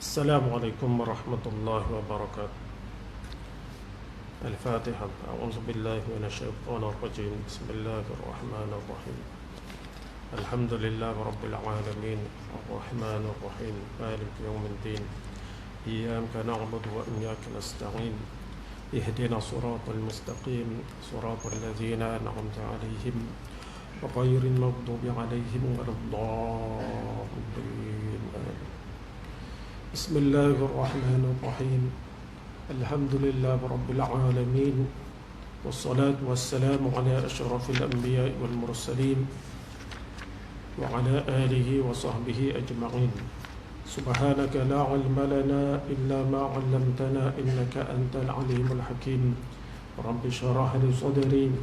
السلام عليكم ورحمة الله وبركاته. الفاتحة. أعوذ بالله من الشيطان الرجيم. بسم الله الرحمن الرحيم. الحمد لله رب العالمين الرحمن الرحيم مالك يوم الدين إياك نعبد وإياك نستعين اهدنا الصراط المستقيم صراط الذين أنعمت عليهم غير المغضوب عليهم ولا الضالين. بسم الله الرحمن الرحيم. الحمد لله رب العالمين والصلاة والسلام على أشرف الأنبياء والمرسلين وعلى آله وصحبه أجمعين. سبحانك لا علم لنا إلا ما علمتنا إنك أنت العليم الحكيم. رب اشرح لي صدري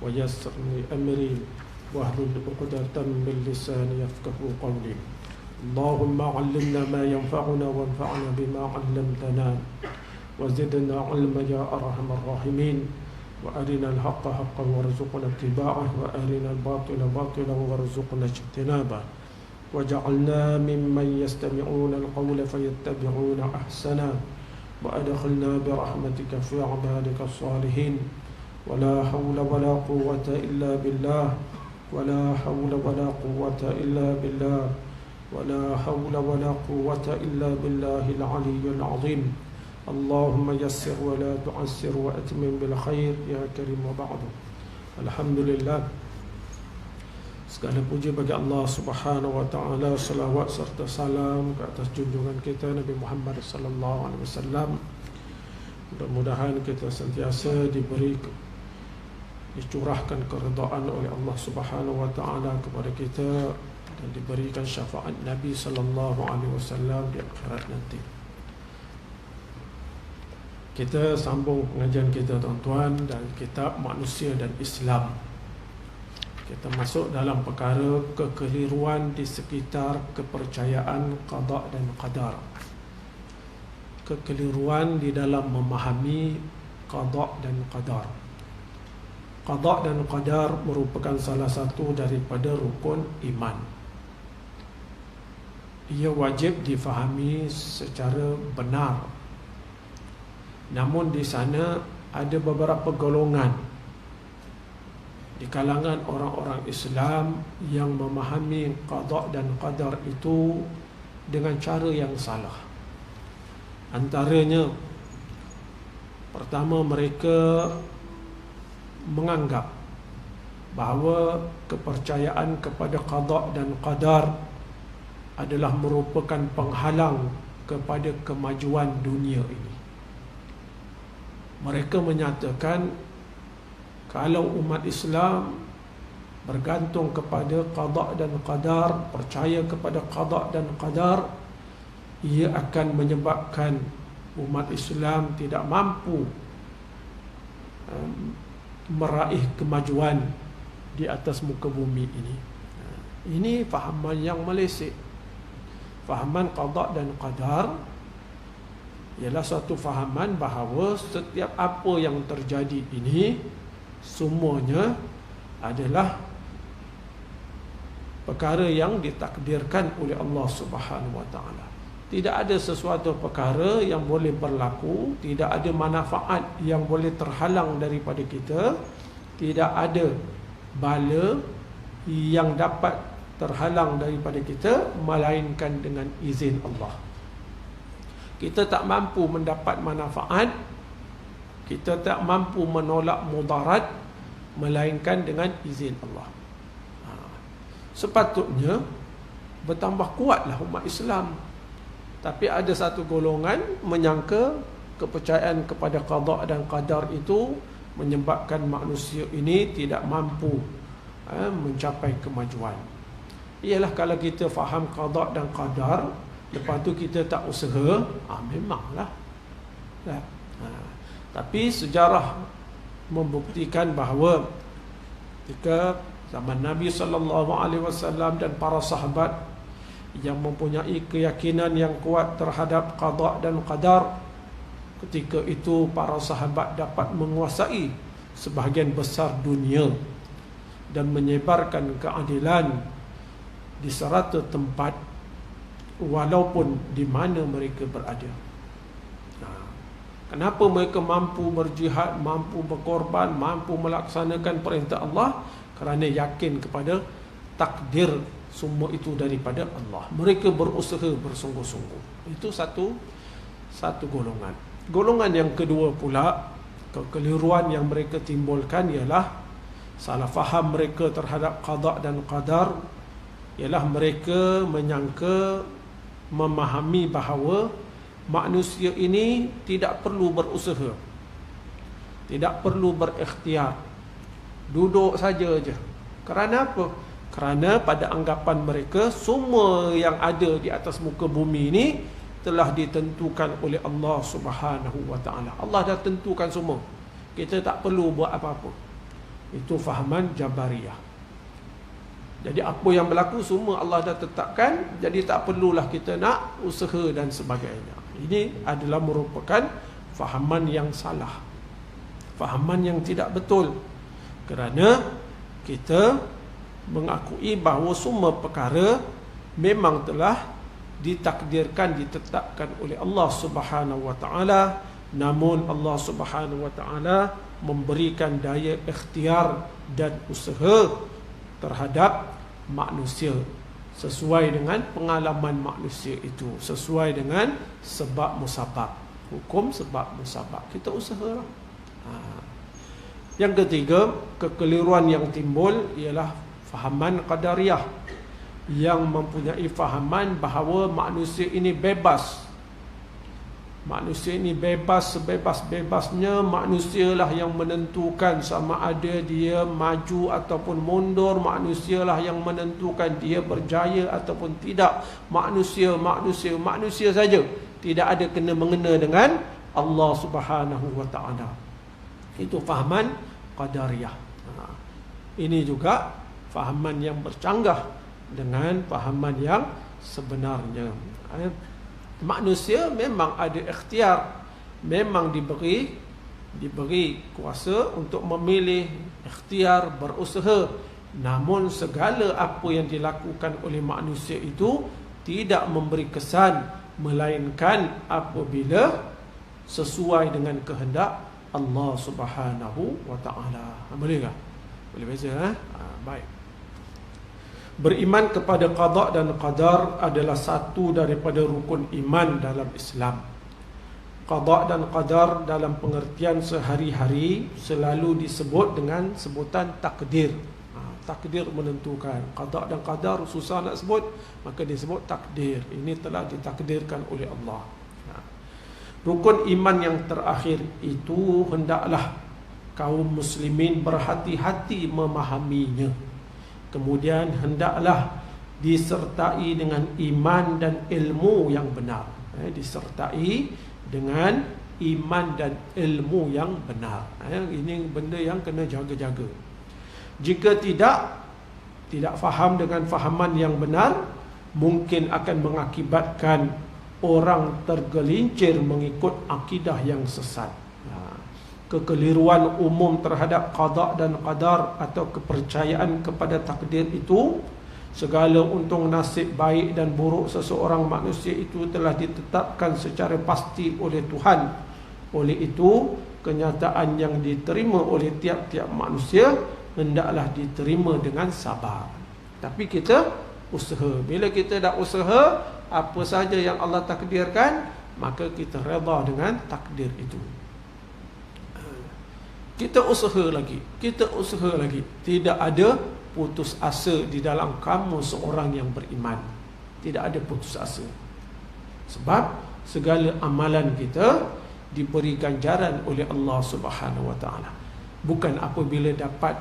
ويسر لي أمري واحلل عقدة من لساني يفقهوا قولي. اللهم علمنا ما ينفعنا وانفعنا بما علمتنا وزدنا علما يا أرحم الراحمين. وأرنا الحق حقا وارزقنا اتباعه وأرنا الباطل باطلا وارزقنا اجتنابه وجعلنا ممن يستمعون القول فيتبعون أحسنه وأدخلنا برحمتك في عبادك الصالحين. ولا حول ولا قوة إلا بالله ولا حول ولا قوة إلا بالله ولا حول ولا قوة إلا بالله العلي العظيم. اللهم يسر ولا تعسر وأتمم بالخير يا كريم. وبعد. Alhamdulillah, segala puji bagi Allah Subhanahu wa taala, selawat serta salam ke atas junjungan kita Nabi Muhammad sallallahu alaihi wasallam. Mudah-mudahan kita sentiasa dicurahkan keridaan oleh Allah Subhanahu wa taala kepada kita dan diberikan syafaat Nabi sallallahu alaihi wasallam di akhirat nanti. Kita sambung pengajian kita tuan-tuan dan kitab Manusia dan Islam. Kita masuk dalam perkara kekeliruan di sekitar kepercayaan qada dan qadar. Kekeliruan di dalam memahami qada dan qadar. Qada dan qadar merupakan salah satu daripada rukun iman. Ia wajib difahami secara benar. Namun di sana ada beberapa golongan di kalangan orang-orang Islam yang memahami qada dan qadar itu dengan cara yang salah. Antaranya, pertama, mereka menganggap bahawa kepercayaan kepada qada dan qadar adalah merupakan penghalang kepada kemajuan dunia ini. Mereka menyatakan kalau umat Islam bergantung kepada qada dan qadar, percaya kepada qada dan qadar, ia akan menyebabkan umat Islam tidak mampu meraih kemajuan di atas muka bumi ini. Ini fahaman yang meleset. Fahaman qada dan qadar ialah suatu fahaman bahawa setiap apa yang terjadi ini semuanya adalah perkara yang ditakdirkan oleh Allah Subhanahu wa taala. Tidak ada sesuatu perkara yang boleh berlaku, tidak ada manfaat yang boleh terhalang daripada kita, tidak ada bala yang dapat terhalang daripada kita melainkan dengan izin Allah. Kita tak mampu mendapat manfaat, kita tak mampu menolak mudarat melainkan dengan izin Allah. Sepatutnya bertambah kuatlah umat Islam. Tapi ada satu golongan menyangka kepercayaan kepada qada dan qadar itu menyebabkan manusia ini tidak mampu mencapai kemajuan. Ialah kalau kita faham qada dan qadar, lepas tu kita tak usaha, memanglah. Tapi sejarah membuktikan bahawa ketika zaman Nabi SAW dan para sahabat yang mempunyai keyakinan yang kuat terhadap qada dan qadar, ketika itu para sahabat dapat menguasai sebahagian besar dunia dan menyebarkan keadilan di serata tempat walaupun di mana mereka berada. Kenapa mereka mampu berjihad, mampu berkorban, mampu melaksanakan perintah Allah? Kerana yakin kepada takdir semua itu daripada Allah. Mereka berusaha bersungguh-sungguh. Itu satu golongan. Golongan yang kedua pula, kekeliruan yang mereka timbulkan ialah salah faham mereka terhadap qada dan qadar. Ialah mereka menyangka, memahami bahawa manusia ini tidak perlu berusaha, tidak perlu berikhtiar, duduk saja je. Kerana apa? Kerana pada anggapan mereka, semua yang ada di atas muka bumi ini telah ditentukan oleh Allah Subhanahu wa ta'ala. Allah dah tentukan semua, kita tak perlu buat apa-apa. Itu fahaman Jabariyah. Jadi apa yang berlaku semua Allah dah tetapkan, jadi tak perlulah kita nak usaha dan sebagainya. Ini adalah merupakan fahaman yang salah, fahaman yang tidak betul. Kerana kita mengakui bahawa semua perkara memang telah ditakdirkan, ditetapkan oleh Allah Subhanahu wa ta'ala. Namun Allah Subhanahu wa ta'ala memberikan daya ikhtiar dan usaha terhadap manusia sesuai dengan pengalaman manusia itu, sesuai dengan sebab musabab, hukum sebab musabab. Kita usahalah. Yang ketiga, kekeliruan yang timbul ialah fahaman qadariyah, yang mempunyai fahaman bahawa manusia ini bebas. Manusia ini bebas, sebebas-bebasnya. Manusialah yang menentukan sama ada dia maju ataupun mundur. Manusialah yang menentukan dia berjaya ataupun tidak. Manusia saja. Tidak ada kena-mengena dengan Allah Subhanahu wa ta'ala. Itu fahaman qadariyah. Ini juga fahaman yang bercanggah dengan fahaman yang sebenarnya. Manusia memang ada ikhtiar, memang diberi kuasa untuk memilih, ikhtiar, berusaha. Namun segala apa yang dilakukan oleh manusia itu tidak memberi kesan, melainkan apabila sesuai dengan kehendak Allah Subhanahu wa ta'ala. Boleh tak? Boleh baca? Baik. Beriman kepada qada dan qadar adalah satu daripada rukun iman dalam Islam. Qada dan qadar dalam pengertian sehari-hari selalu disebut dengan sebutan takdir. Takdir menentukan. Qada dan qadar susah nak sebut, maka disebut takdir. Ini telah ditakdirkan oleh Allah. Rukun iman yang terakhir itu hendaklah kaum muslimin berhati-hati memahaminya. Kemudian hendaklah disertai dengan iman dan ilmu yang benar. Disertai dengan iman dan ilmu yang benar. Ini benda yang kena jaga-jaga. Jika tidak faham dengan fahaman yang benar, mungkin akan mengakibatkan orang tergelincir mengikut akidah yang sesat. Kekeliruan umum terhadap qada dan qadar atau kepercayaan kepada takdir itu, segala untung nasib baik dan buruk seseorang manusia itu telah ditetapkan secara pasti oleh Tuhan. Oleh itu, kenyataan yang diterima oleh tiap-tiap manusia hendaklah diterima dengan sabar. Tapi kita usaha. Bila kita dah usaha, apa saja yang Allah takdirkan, maka kita redha dengan takdir itu. Kita usaha lagi. Tidak ada putus asa di dalam kamu seorang yang beriman. Tidak ada putus asa. Sebab segala amalan kita diberi ganjaran oleh Allah Subhanahu wa ta'ala. Bukan apabila dapat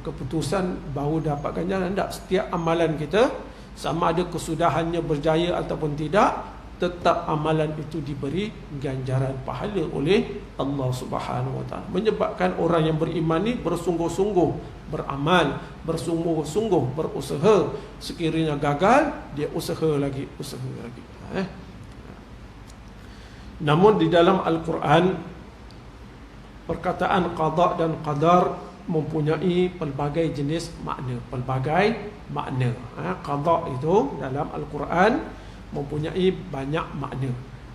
keputusan baru dapat ganjaran. Tak, setiap amalan kita, sama ada kesudahannya berjaya ataupun tidak, tetap amalan itu diberi ganjaran pahala oleh Allah Subhanahu wa ta'ala. Menyebabkan orang yang beriman ni bersungguh-sungguh beramal, bersungguh-sungguh berusaha. Sekiranya gagal, dia usaha lagi. Namun di dalam Al-Quran, perkataan qada dan qadar mempunyai pelbagai jenis makna. Qada itu dalam Al-Quran mempunyai banyak makna.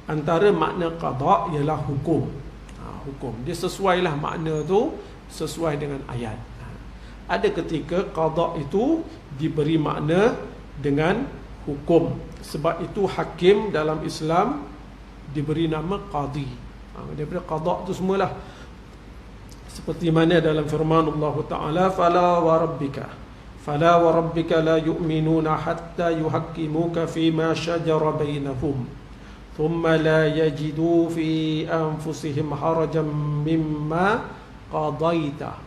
Antara makna qada ialah hukum. Hukum dia sesuailah makna tu sesuai dengan ayat. Ada ketika qada itu diberi makna dengan hukum. Sebab itu hakim dalam Islam diberi nama qadi. Daripada qada tu semualah. Seperti mana dalam firman Allah Ta'ala, fala wa rabbika la yu'minuna hatta yuhakkimuka fima shajara bainahum thumma la yajidu fi anfusihim harajan mimma qadaita.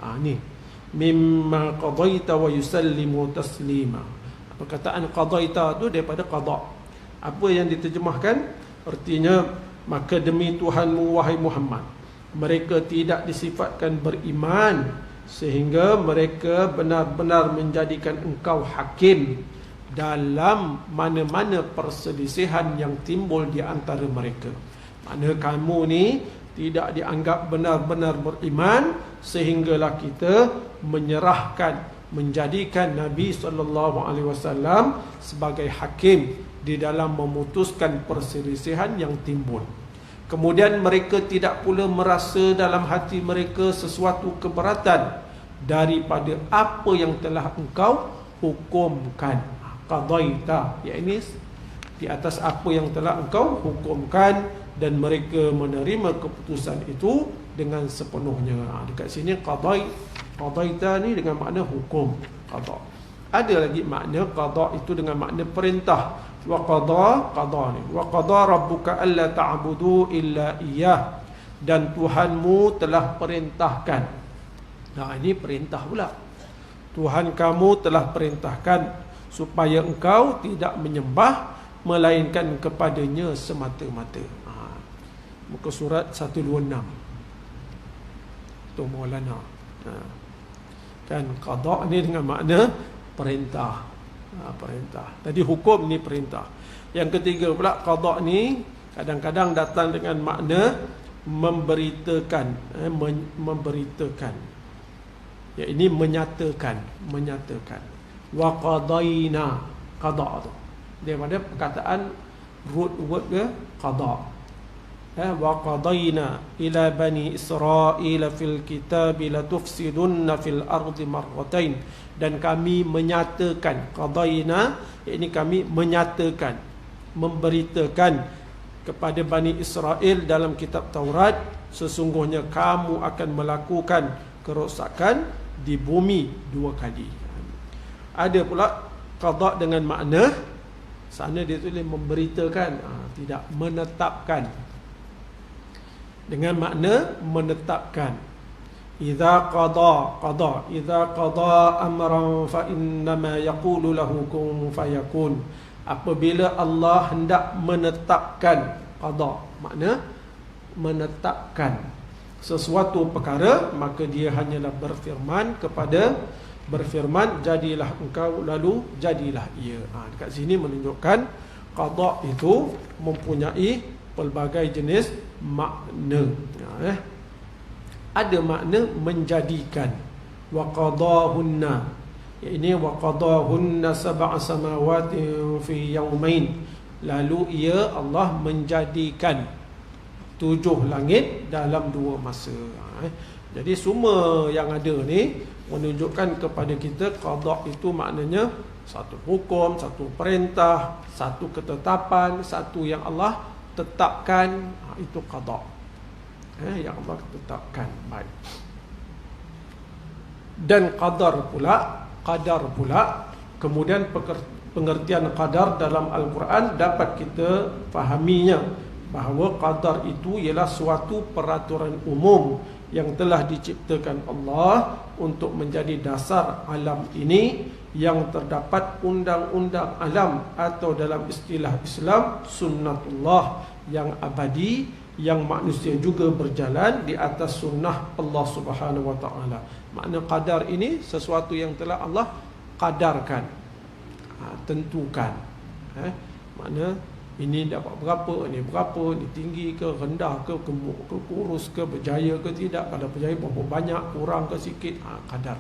Mimma qadaita wa yusallimu taslima. Perkataan qadaita tu daripada qada. Apa yang diterjemahkan? Artinya, maka demi Tuhanmu wahai Muhammad, mereka tidak disifatkan beriman sehingga mereka benar-benar menjadikan engkau hakim dalam mana-mana perselisihan yang timbul di antara mereka. Mana kamu ni tidak dianggap benar-benar beriman sehinggalah kita menyerahkan, menjadikan Nabi SAW sebagai hakim di dalam memutuskan perselisihan yang timbul. Kemudian mereka tidak pula merasa dalam hati mereka sesuatu keberatan daripada apa yang telah engkau hukumkan. Qadaita, iaitu di atas apa yang telah engkau hukumkan, dan mereka menerima keputusan itu dengan sepenuhnya. Dekat sini qadaita ni dengan makna hukum, qada. Ada lagi makna qada itu dengan makna perintah. Wa qada ni. Wa qada rabbuka alla ta'budu illa iyyah. Dan Tuhanmu telah perintahkan. Ini perintah pula. Tuhan kamu telah perintahkan supaya engkau tidak menyembah melainkan kepadanya semata-mata. Muka surat 126. Tu Maulana. Kan qada ni dengan makna perintah. Perintah. Tadi hukum ni perintah. Yang ketiga pula, qada ni kadang-kadang datang dengan makna memberitakan, memberitakan. Ya, ini menyatakan. Wa qadaina, qada tu daripada perkataan root word ke qada. Wa qadaina ila bani Israil fil kitab la tufsidunna fil ardi marratain. Dan kami menyatakan, qadaina ini kami menyatakan, memberitakan kepada Bani Israel dalam kitab Taurat, sesungguhnya kamu akan melakukan kerosakan di bumi 2 kali. Ada pula qada dengan makna, sana dia tulis memberitakan, tidak menetapkan. Dengan makna menetapkan. Idza qada amran fa innama yaqulu lahu kun fayakun. Apabila Allah hendak menetapkan, qada makna menetapkan sesuatu perkara, maka dia hanyalah berfirman jadilah engkau, lalu jadilah ia. Dekat sini menunjukkan qada itu mempunyai pelbagai jenis makna. Ada makna menjadikan. Wa qadahunna, ini wa qadahunna sab'a samawati fi yawmain. Lalu ia Allah menjadikan 7 langit dalam 2 masa. Jadi semua yang ada ni menunjukkan kepada kita qada itu maknanya satu hukum, satu perintah, satu ketetapan, satu yang Allah tetapkan. Itu qada. Yang Allah tetapkan. Baik. Dan qadar pula, kemudian pengertian qadar dalam Al-Quran dapat kita fahaminya bahawa qadar itu ialah suatu peraturan umum yang telah diciptakan Allah untuk menjadi dasar alam ini, yang terdapat undang-undang alam atau dalam istilah Islam sunnatullah yang abadi, yang manusia juga berjalan di atas sunnah Allah Subhanahu wa taala. Makna qadar ini sesuatu yang telah Allah qadarkan, tentukan. Makna ini dapat berapa, ini berapa, ini tinggi ke, rendah ke, gemuk ke, kurus ke, berjaya ke tidak, kalau berjaya berapa banyak, kurang ke sikit, qadar.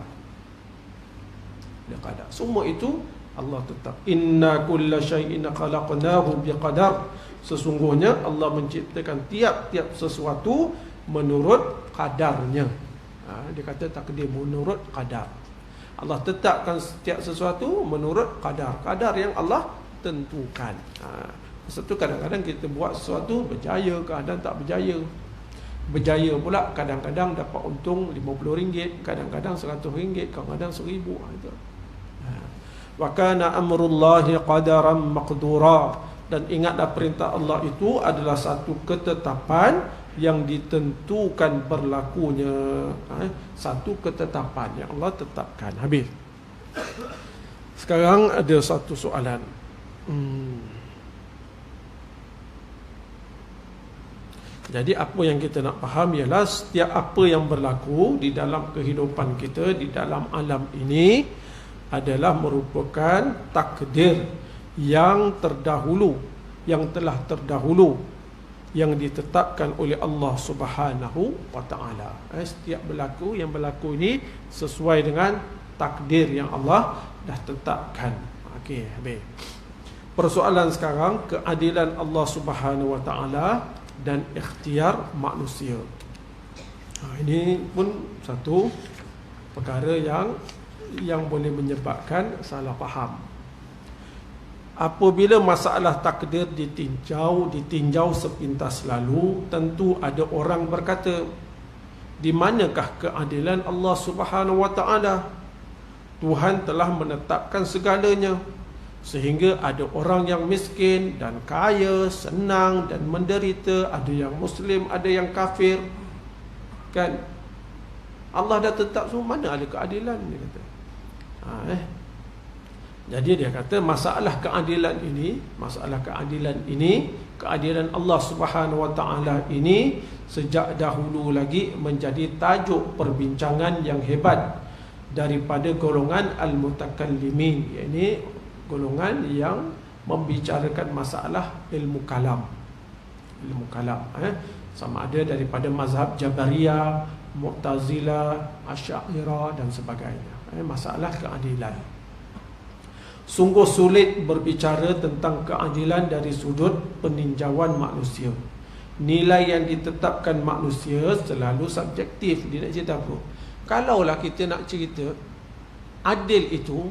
Dia qadar. Semua itu Allah tetap. Inna kulla syai'in khalaqnahu biqadar. Sesungguhnya Allah menciptakan tiap-tiap sesuatu menurut kadarnya. Dia kata takdir menurut kadar. Allah tetapkan setiap sesuatu menurut kadar. Kadar yang Allah tentukan. Satu kadang-kadang kita buat sesuatu berjaya, kadang tak berjaya. Berjaya pula kadang-kadang dapat untung RM50, kadang-kadang RM100, kadang-kadang RM1000. Itu. Wa kana amrullahi qadaran maqdura. Dan ingatlah perintah Allah itu adalah satu ketetapan yang ditentukan berlakunya. Satu ketetapan yang Allah tetapkan. Habis. Sekarang ada satu soalan. Jadi apa yang kita nak faham ialah setiap apa yang berlaku di dalam kehidupan kita, di dalam alam ini adalah merupakan takdir yang terdahulu, yang telah terdahulu, yang ditetapkan oleh Allah Subhanahu wa taala. Setiap yang berlaku ini sesuai dengan takdir yang Allah dah tetapkan. Okey, habis. Persoalan sekarang keadilan Allah Subhanahu wa taala dan ikhtiar manusia. Ini pun satu perkara yang boleh menyebabkan salah faham. Apabila masalah takdir ditinjau sepintas lalu, tentu ada orang berkata, di manakah keadilan Allah Subhanahu wa taala? Tuhan telah menetapkan segalanya, sehingga ada orang yang miskin dan kaya, senang dan menderita, ada yang muslim, ada yang kafir. Kan? Allah dah tetap semua, mana ada keadilan, dia kata. Jadi dia kata masalah keadilan ini, keadilan Allah Subhanahu wa taala ini sejak dahulu lagi menjadi tajuk perbincangan yang hebat daripada golongan al-mutakallimin, yakni golongan yang membicarakan masalah ilmu kalam. Sama ada daripada mazhab Jabariyah, Mu'tazilah, Asy'ariyah dan sebagainya. Masalah keadilan. Sungguh sulit berbicara tentang keadilan dari sudut peninjauan manusia. Nilai yang ditetapkan manusia selalu subjektif. Dia nak cerita apa? Kalaulah kita nak cerita adil itu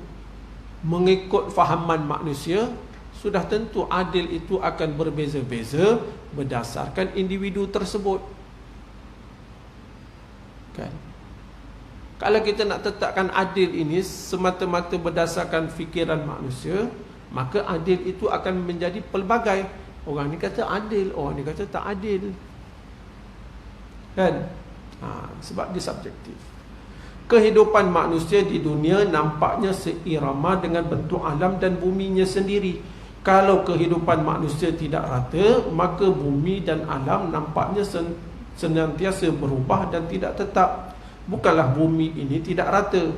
mengikut fahaman manusia, sudah tentu adil itu akan berbeza-beza berdasarkan individu tersebut. Kan? Kalau kita nak tetapkan adil ini semata-mata berdasarkan fikiran manusia, maka adil itu akan menjadi pelbagai. Orang ni kata adil, orang ni kata tak adil. Kan? Sebab dia subjektif. Kehidupan manusia di dunia nampaknya seirama dengan bentuk alam dan buminya sendiri. Kalau kehidupan manusia tidak rata, maka bumi dan alam nampaknya senantiasa berubah dan tidak tetap. Bukanlah bumi ini tidak rata.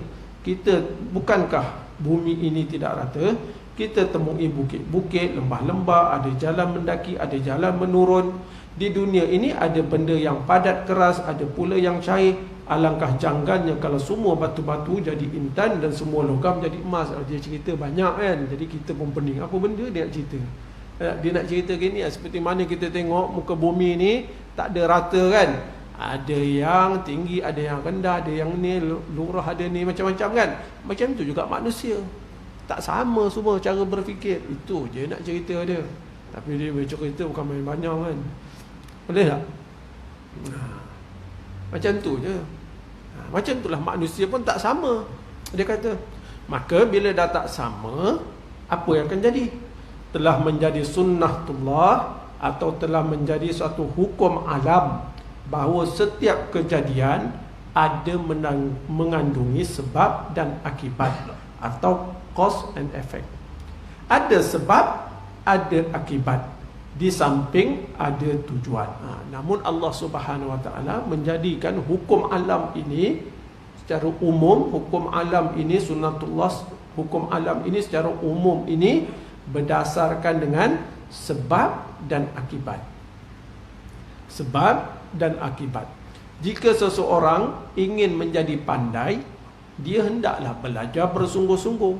Bukankah bumi ini tidak rata? Kita temui bukit-bukit, lembah-lembah, ada jalan mendaki, ada jalan menurun. Di dunia ini ada benda yang padat keras, ada pula yang cair. Alangkah janggalnya kalau semua batu-batu jadi intan dan semua logam jadi emas. Dia cerita banyak kan. Jadi kita pun pening. Apa benda dia nak cerita? Dia nak cerita gini, seperti mana kita tengok muka bumi ni tak ada rata kan. Ada yang tinggi, ada yang rendah, ada yang ni lurah, ada ni macam-macam kan. Macam tu juga manusia. Tak sama semua cara berfikir. Itu je nak cerita dia. Tapi dia bercerita bukan main banyak kan. Boleh tak? Macam tu je. Macam itulah manusia pun tak sama. Dia kata, maka bila dah tak sama, apa yang akan jadi? Telah menjadi sunnatullah atau telah menjadi suatu hukum alam bahawa setiap kejadian ada mengandungi sebab dan akibat atau cause and effect. Ada sebab, ada akibat, di samping ada tujuan. Namun Allah Subhanahu wa taala menjadikan hukum alam ini secara umum, hukum alam ini sunnatullah, hukum alam ini secara umum ini berdasarkan dengan sebab dan akibat. Sebab dan akibat. Jika seseorang ingin menjadi pandai, dia hendaklah belajar bersungguh-sungguh.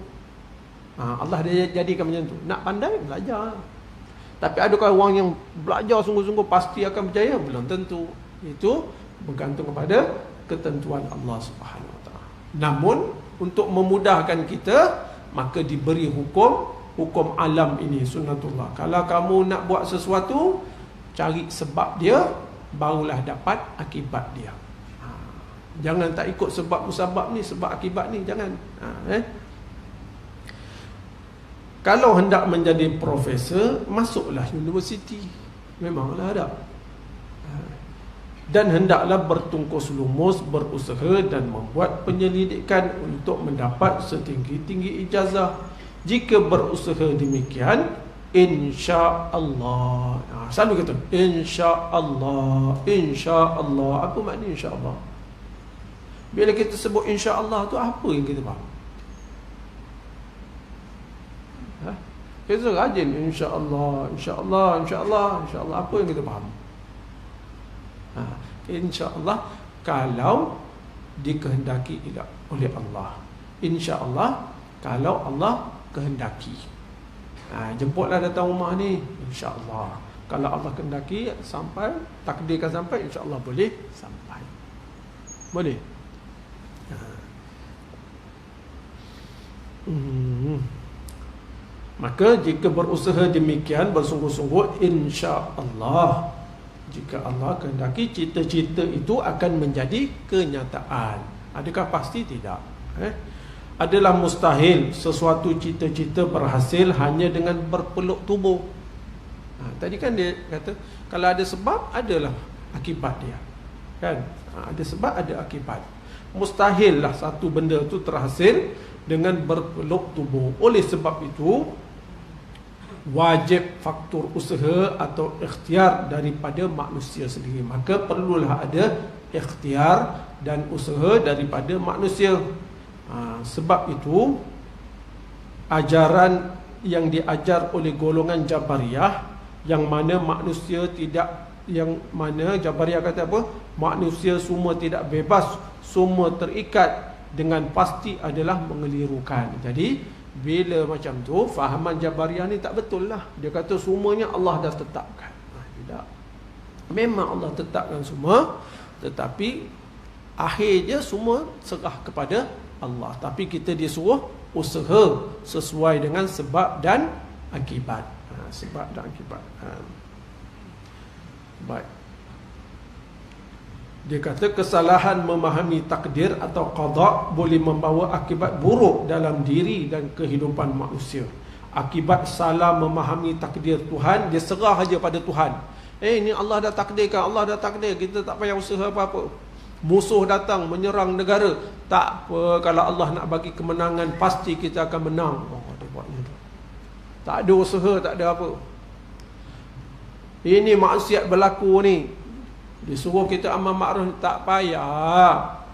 Allah dia jadikan macam tu. Nak pandai, belajar. Tapi adakah orang yang belajar sungguh-sungguh pasti akan berjaya? Belum tentu. Itu bergantung kepada ketentuan Allah Subhanahu Wa Taala. Namun untuk memudahkan kita, maka diberi hukum alam ini, sunnatullah. Kalau kamu nak buat sesuatu, cari sebab dia, barulah dapat akibat dia. Jangan tak ikut sebab musabab ni, sebab akibat ni, jangan. Kalau hendak menjadi profesor, masuklah universiti. Memanglah ada. Dan hendaklah bertungkus lumus, berusaha dan membuat penyelidikan untuk mendapat setinggi-tinggi ijazah. Jika berusaha demikian, insya-Allah. Selalu kata insya-Allah, insya-Allah. Apa makna insya-Allah? Bila kita sebut insya-Allah tu, apa yang kita faham? Kita rajin insya-Allah, insya-Allah, insya-Allah, insya-Allah. Apa yang kita faham? InsyaAllah kalau dikehendaki oleh Allah. InsyaAllah kalau Allah kehendaki. Jemputlah datang rumah ni, InsyaAllah. Kalau Allah kehendaki sampai, takdirkan sampai, InsyaAllah boleh sampai. Boleh. Maka jika berusaha demikian bersungguh-sungguh, InsyaAllah, jika Allah kehendaki, cita-cita itu akan menjadi kenyataan. Adakah pasti? Tidak. Adalah mustahil sesuatu cita-cita berhasil hanya dengan berpeluk tubuh. Tadi kan dia kata, kalau ada sebab, adalah akibat dia. Kan? Ada sebab, ada akibat. Mustahil lah satu benda itu terhasil dengan berpeluk tubuh. Oleh sebab itu, wajib faktor usaha atau ikhtiar daripada manusia sendiri. Maka perlulah ada ikhtiar dan usaha daripada manusia. Sebab itu ajaran yang diajar oleh golongan Jabariyah, yang mana manusia tidak, yang mana Jabariyah kata apa? Manusia semua tidak bebas, semua terikat dengan pasti, adalah mengelirukan. Jadi bila macam tu, fahaman Jabariyah ni tak betul lah. Dia kata semuanya Allah dah tetapkan. Tidak. Memang Allah tetapkan semua, tetapi akhirnya semua serah kepada Allah. Tapi kita disuruh usaha sesuai dengan sebab dan akibat. Sebab dan akibat. Baik. Dia kata kesalahan memahami takdir atau qada boleh membawa akibat buruk dalam diri dan kehidupan manusia. Akibat salah memahami takdir Tuhan, dia serah saja pada Tuhan. Ini Allah dah takdirkan, Allah dah takdir, kita tak payah usaha apa-apa. Musuh datang menyerang negara, tak apa, kalau Allah nak bagi kemenangan, pasti kita akan menang. Dia buatnya tu. Tak ada usaha, tak ada apa. Ini maksiat berlaku ni, disuruh kita amal ma'ruf, tak payah.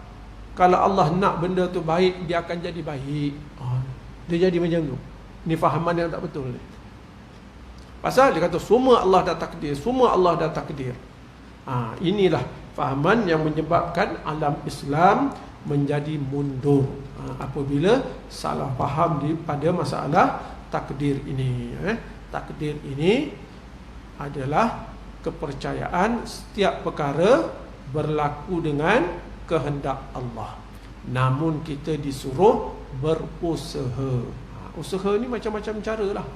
Kalau Allah nak benda tu baik, dia akan jadi baik. Dia jadi macam tu. Ni fahaman yang tak betul ni. Pasal dia kata semua Allah dah takdir, semua Allah dah takdir. Inilah fahaman yang menyebabkan alam Islam menjadi mundur apabila salah faham pada masalah takdir ini. Takdir ini adalah kepercayaan setiap perkara berlaku dengan kehendak Allah. Namun kita disuruh berusaha. Usaha ni macam-macam cara lah.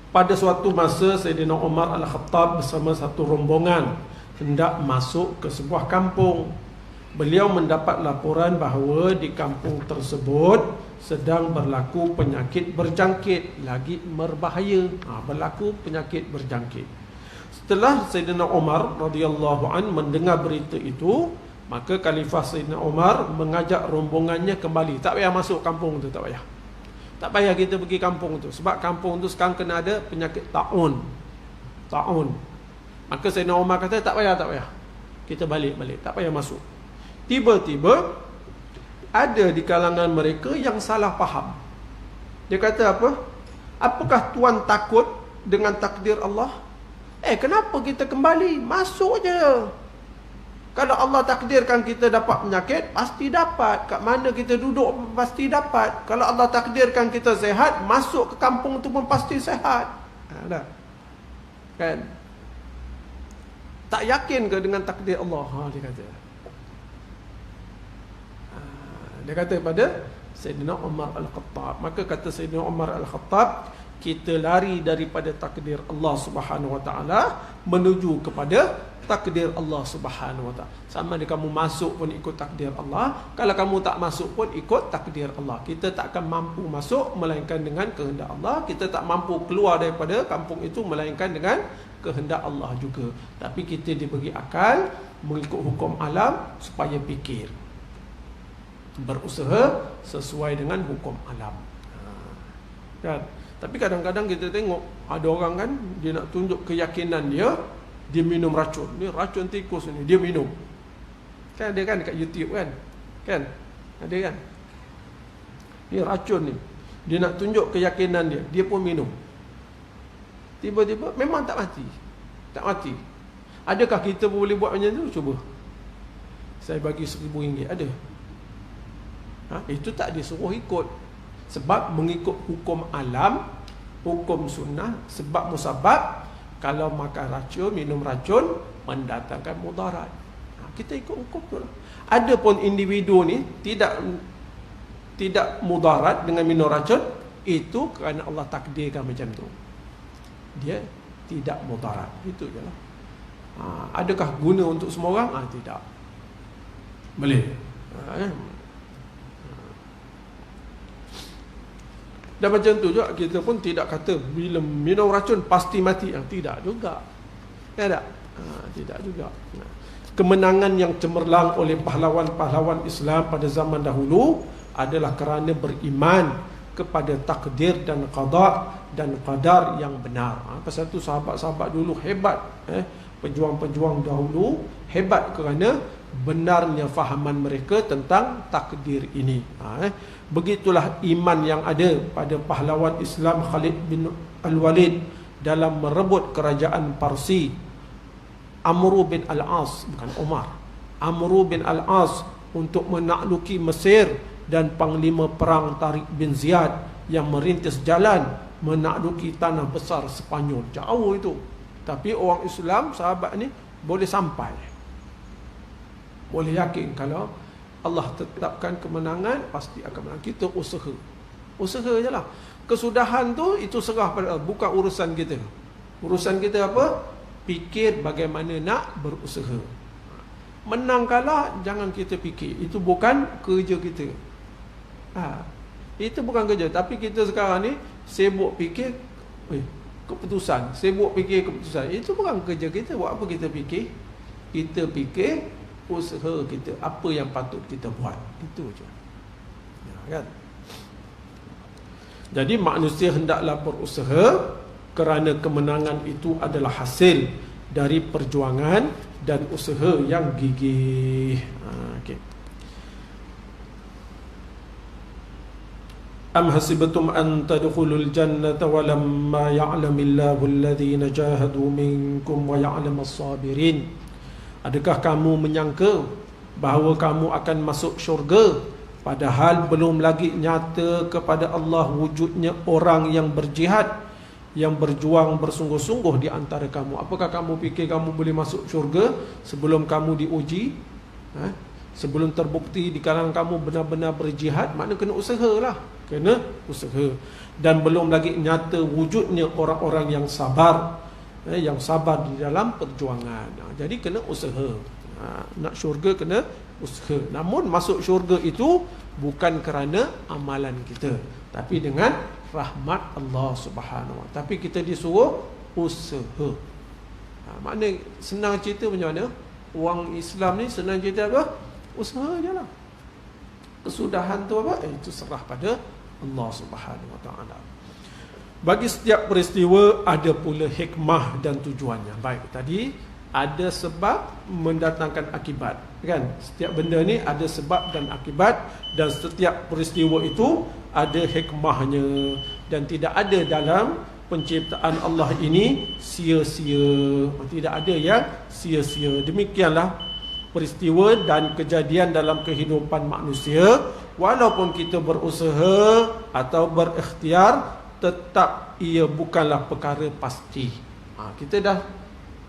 Pada suatu masa Sayyidina Umar Al-Khattab bersama satu rombongan hendak masuk ke sebuah kampung. Beliau mendapat laporan bahawa di kampung tersebut sedang berlaku penyakit berjangkit, lagi berbahaya. Berlaku penyakit berjangkit. Setelah Sayyidina Umar radhiyallahu an mendengar berita itu, maka Khalifah Sayyidina Umar mengajak rombongannya kembali. Tak payah masuk kampung tu, tak payah. Tak payah kita pergi kampung tu, sebab kampung tu sekarang kena ada penyakit ta'un. Maka Sayyidina Umar kata tak payah. Kita balik, tak payah masuk. Tiba-tiba ada di kalangan mereka yang salah faham. Dia kata apa? Apakah tuan takut dengan takdir Allah? Kenapa kita kembali? Masuk je. Kalau Allah takdirkan kita dapat penyakit, pasti dapat. Kat mana kita duduk pasti dapat. Kalau Allah takdirkan kita sehat, masuk ke kampung tu pun pasti sehat. Dah. Kan? Tak yakin ke dengan takdir Allah? Dia kata. Dia kata pada Sayyidina Umar Al-Khattab. Maka kata Sayyidina Umar Al-Khattab, kita lari daripada takdir Allah Subhanahu Wa Taala menuju kepada takdir Allah Subhanahu Wa Taala. Sama ada kamu masuk pun ikut takdir Allah, kalau kamu tak masuk pun ikut takdir Allah. Kita tak akan mampu masuk melainkan dengan kehendak Allah. Kita tak mampu keluar daripada kampung itu melainkan dengan kehendak Allah juga. Tapi kita diberi akal mengikut hukum alam supaya fikir, berusaha sesuai dengan hukum alam. Kan? Tapi kadang-kadang kita tengok ada orang kan, dia nak tunjuk keyakinan dia, dia minum racun. Ni racun tikus ni, dia minum. Kan ada kan dekat YouTube kan? Kan? Ada kan? Ni racun ni. Dia nak tunjuk keyakinan dia, dia pun minum. Tiba-tiba memang tak mati. Tak mati. Adakah kita boleh buat macam tu? Cuba. Saya bagi RM1,000. Ada? Itu tak disuruh ikut. Sebab mengikut hukum alam, hukum sunnah, sebab musabab, kalau makan racun, minum racun, mendatangkan mudarat. Kita ikut hukum tu lah. Ada pun individu ni tidak mudarat dengan minum racun, itu kerana Allah takdirkan macam tu. Dia tidak mudarat. Itu je lah. Adakah guna untuk semua orang? Tidak. Boleh. Dan macam tu juga kita pun tidak kata bila minum racun pasti mati. Tidak juga. Ya tak? Tidak juga. Kemenangan yang cemerlang oleh pahlawan-pahlawan Islam pada zaman dahulu adalah kerana beriman kepada takdir dan qada dan qadar yang benar. Pasal tu sahabat-sahabat dulu hebat. Pejuang-pejuang dahulu hebat kerana benarnya fahaman mereka tentang takdir ini. Begitulah iman yang ada pada pahlawan Islam Khalid bin Al-Walid dalam merebut kerajaan Parsi. Amru bin Al-As, bukan Umar, Amru bin Al-As untuk menakluki Mesir, dan panglima perang Tariq bin Ziyad yang merintis jalan menakluki tanah besar Sepanyol. Jauh itu. Tapi orang Islam, sahabat ni boleh sampai. Boleh yakin kalau Allah tetapkan kemenangan, pasti akan menang. Kita usaha. Usaha je lah. Kesudahan tu, itu serah pada Allah. Bukan urusan kita. Urusan kita apa? Fikir bagaimana nak berusaha. Menang kalah, jangan kita fikir. Itu bukan kerja kita. Itu bukan kerja. Tapi kita sekarang ni sibuk fikir keputusan. Sibuk fikir keputusan. Itu bukan kerja kita. Buat apa kita fikir? Kita fikir usaha kita, apa yang patut kita buat. Itu je. Kan? Jadi manusia hendaklah berusaha kerana kemenangan itu adalah hasil dari perjuangan dan usaha yang gigih. Okay. Am hasibtum an tadkhulul jannata walamma ya'lamillahu alladhina jahadu minkum wa ya'lamas sabirin. Adakah kamu menyangka bahawa kamu akan masuk syurga padahal belum lagi nyata kepada Allah wujudnya orang yang berjihad, yang berjuang bersungguh-sungguh di antara kamu? Apakah kamu fikir kamu boleh masuk syurga sebelum kamu diuji? Sebelum terbukti di kalangan kamu benar-benar berjihad? Maknanya kena usahalah. Kena usaha. Dan belum lagi nyata wujudnya orang-orang yang sabar, yang sabar di dalam perjuangan. Jadi kena usaha. Nak syurga kena usaha. Namun masuk syurga itu bukan kerana amalan kita, tapi dengan rahmat Allah Subhanahu Wa. Tapi kita disuruh usaha. Maknanya senang cerita macam mana? Orang Islam ni senang cerita apa? Usaha je lah. Kesudahan tu apa? Itu serah pada Allah Subhanahu Wa Taala. Bagi setiap peristiwa ada pula hikmah dan tujuannya. Baik, tadi ada sebab mendatangkan akibat, kan? Setiap benda ni ada sebab dan akibat, dan setiap peristiwa itu ada hikmahnya, dan tidak ada dalam penciptaan Allah ini sia-sia. Tidak ada yang sia-sia. Demikianlah peristiwa dan kejadian dalam kehidupan manusia, walaupun kita berusaha atau berikhtiar, tetap ia bukanlah perkara pasti. Kita dah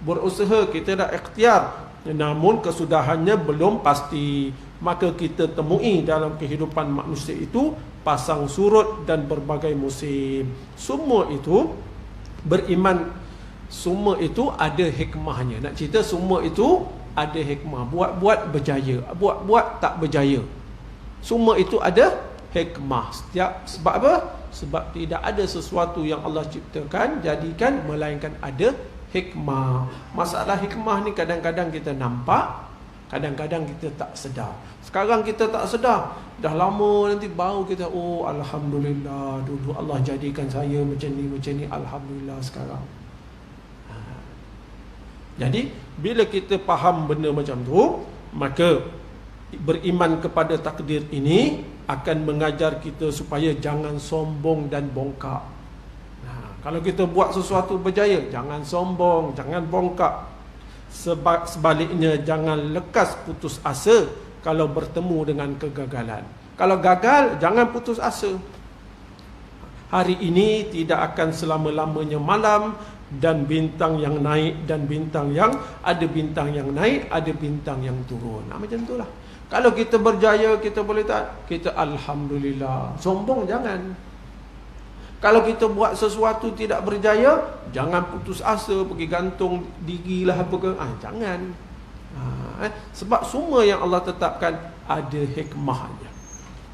berusaha, kita dah ikhtiar, namun kesudahannya belum pasti. Maka kita temui dalam kehidupan manusia itu pasang surut dan berbagai musim. Semua itu beriman, semua itu ada hikmahnya. Nak cerita semua itu ada hikmah. Buat-buat berjaya, buat-buat tak berjaya, semua itu ada hikmah. Sebab apa? Sebab tidak ada sesuatu yang Allah ciptakan, jadikan, melainkan ada hikmah. Masalah hikmah ni kadang-kadang kita nampak, kadang-kadang kita tak sedar. Sekarang kita tak sedar, dah lama nanti baru kita, oh Alhamdulillah, dulu Allah jadikan saya macam ni, Alhamdulillah sekarang. Jadi bila kita faham benda macam tu, maka beriman kepada takdir ini akan mengajar kita supaya jangan sombong dan bongkak. Kalau kita buat sesuatu berjaya, jangan sombong, jangan bongkak. Sebaliknya, jangan lekas putus asa kalau bertemu dengan kegagalan. Kalau gagal, jangan putus asa. Hari ini tidak akan selama-lamanya malam, dan bintang yang naik dan bintang yang ada, bintang yang naik, ada bintang yang turun. Macam itulah. Kalau kita berjaya, kita boleh tak? Kita Alhamdulillah. Sombong jangan. Kalau kita buat sesuatu tidak berjaya, jangan putus asa, pergi gantung diri lah apa ke. Jangan. Sebab semua yang Allah tetapkan ada hikmahnya.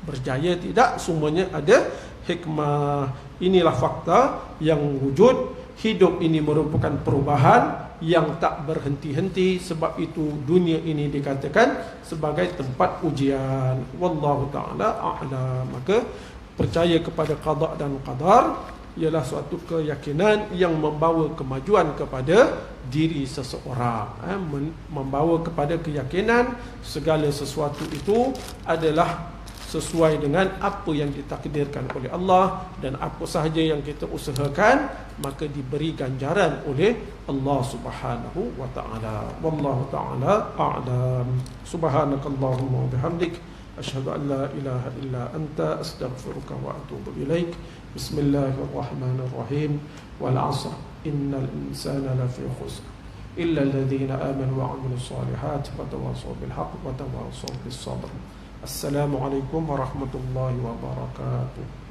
Berjaya tidak, semuanya ada hikmah. Inilah fakta yang wujud. Hidup ini merupakan perubahan yang tak berhenti-henti. Sebab itu dunia ini dikatakan sebagai tempat ujian. Wallahu ta'ala a'lam. Maka percaya kepada qada dan qadar ialah suatu keyakinan yang membawa kemajuan kepada diri seseorang. Membawa kepada keyakinan segala sesuatu itu adalah sesuai dengan apa yang ditakdirkan oleh Allah, dan apa sahaja yang kita usahakan maka diberi ganjaran oleh Allah Subhanahu wa taala. Wallahu taala a'lam. Subhanakallahumma wa bihamdik, asyhadu an la ilaha illa anta, astaghfiruka wa atubu ilaik. Bismillahirrahmanirrahim. Wal 'asr innal insana lafi khusr illa alladhina amanu wa 'amilus solihat wa tawassaw bil haqq wa tawassaw bis sabr. Assalamualaikum warahmatullahi wabarakatuh.